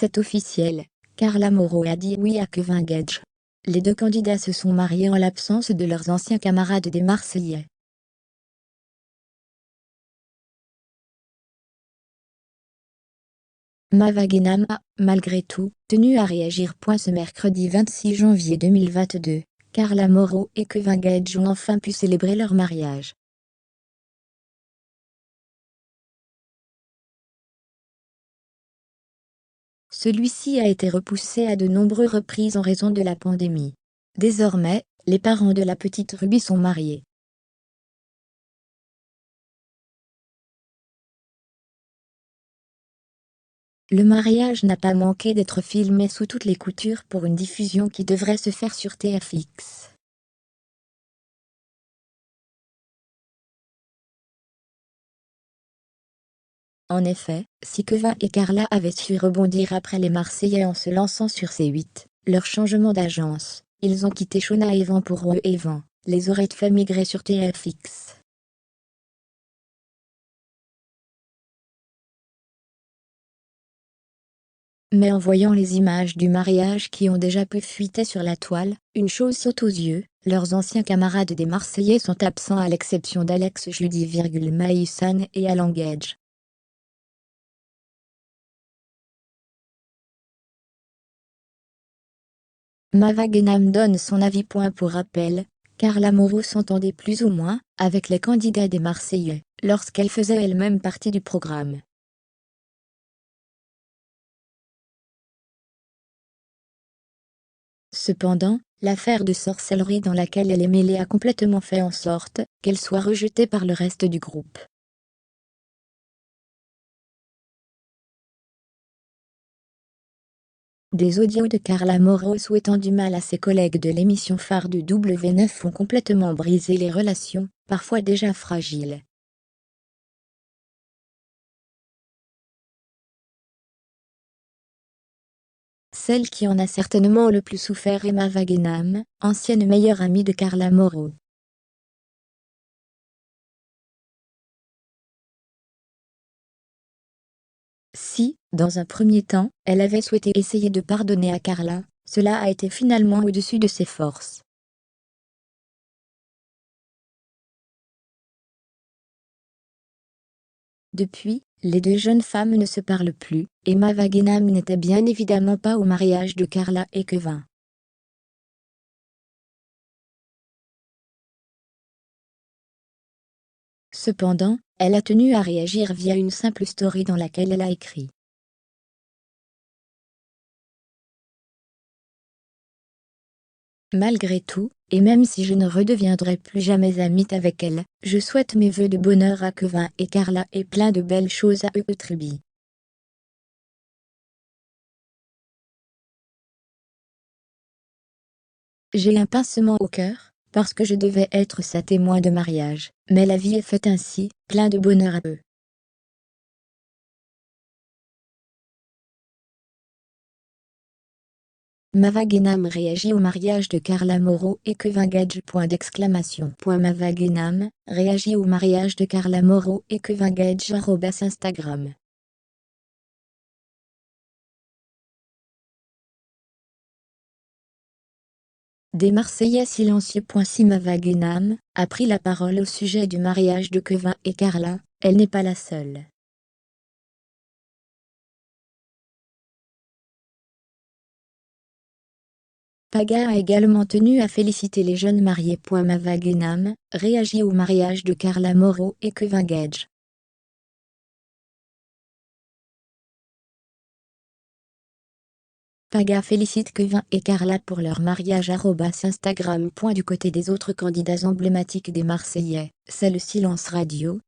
C'est officiel, Carla Moreau a dit oui à Kevin Gage. Les deux candidats se sont mariés en l'absence de leurs anciens camarades des Marseillais. Mavagena a, malgré tout, tenu à réagir. Ce mercredi 26 janvier 2022, Carla Moreau et Kevin Gage ont enfin pu célébrer leur mariage. Celui-ci a été repoussé à de nombreuses reprises en raison de la pandémie. Désormais, les parents de la petite Ruby sont mariés. Le mariage n'a pas manqué d'être filmé sous toutes les coutures pour une diffusion qui devrait se faire sur TFX. En effet, si Kevin et Carla avaient su rebondir après les Marseillais en se lançant sur C8, leur changement d'agence, ils ont quitté Shona Evan pour Roe Evan, les aurait fait migrer sur TFX. Mais en voyant les images du mariage qui ont déjà pu fuiter sur la toile, une chose saute aux yeux, leurs anciens camarades des Marseillais sont absents à l'exception d'Alex Judy, Maïsan et Alan Gage. Mavagena donne son avis. Pour rappel, Carla Moreau s'entendait plus ou moins avec les candidats des Marseillais lorsqu'elle faisait elle-même partie du programme. Cependant, l'affaire de sorcellerie dans laquelle elle est mêlée a complètement fait en sorte qu'elle soit rejetée par le reste du groupe. Des audios de Carla Moreau souhaitant du mal à ses collègues de l'émission phare du W9 ont complètement brisé les relations, parfois déjà fragiles. Celle qui en a certainement le plus souffert est Mavagena, ancienne meilleure amie de Carla Moreau. Si, dans un premier temps, elle avait souhaité essayer de pardonner à Carla, cela a été finalement au-dessus de ses forces. Depuis, les deux jeunes femmes ne se parlent plus, et Mavagena n'était bien évidemment pas au mariage de Carla et Kevin. Cependant, elle a tenu à réagir via une simple story dans laquelle elle a écrit: malgré tout, et même si je ne redeviendrai plus jamais amie avec elle, je souhaite mes vœux de bonheur à Kevin et Carla et plein de belles choses à eux. Tribi. J'ai un pincement au cœur, parce que je devais être sa témoin de mariage, mais la vie est faite ainsi, plein de bonheur à eux. Mavagena réagit au mariage de Carla Moreau et Kevin Gage. Mavagena réagit au mariage de Carla Moreau et Kevin Gage. Instagram. Des Marseillais silencieux. Si Mavagena a pris la parole au sujet du mariage de Kevin et Carla, elle n'est pas la seule. Paga a également tenu à féliciter les jeunes mariés. Mavagena réagit au mariage de Carla Moreau et Kevin Gage. Paga félicite Kevin et Carla pour leur mariage. Instagram. Du côté des autres candidats emblématiques des Marseillais, c'est le silence radio.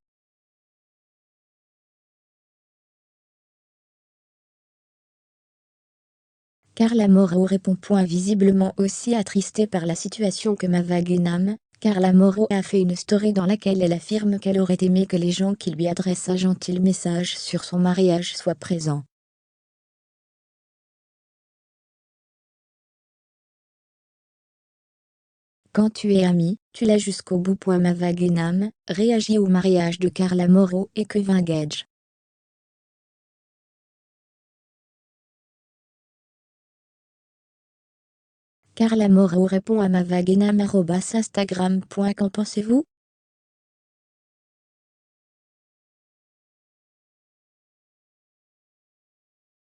Carla Moreau répond. Visiblement aussi attristée par la situation que Mavagena, Carla Moreau a fait une story dans laquelle elle affirme qu'elle aurait aimé que les gens qui lui adressent un gentil message sur son mariage soient présents. Quand tu es ami, tu l'as jusqu'au bout. Mavagena réagit au mariage de Carla Moreau et Kevin Gage. Carla Moreau répond à mavaguenam@instagram. Qu'en pensez-vous?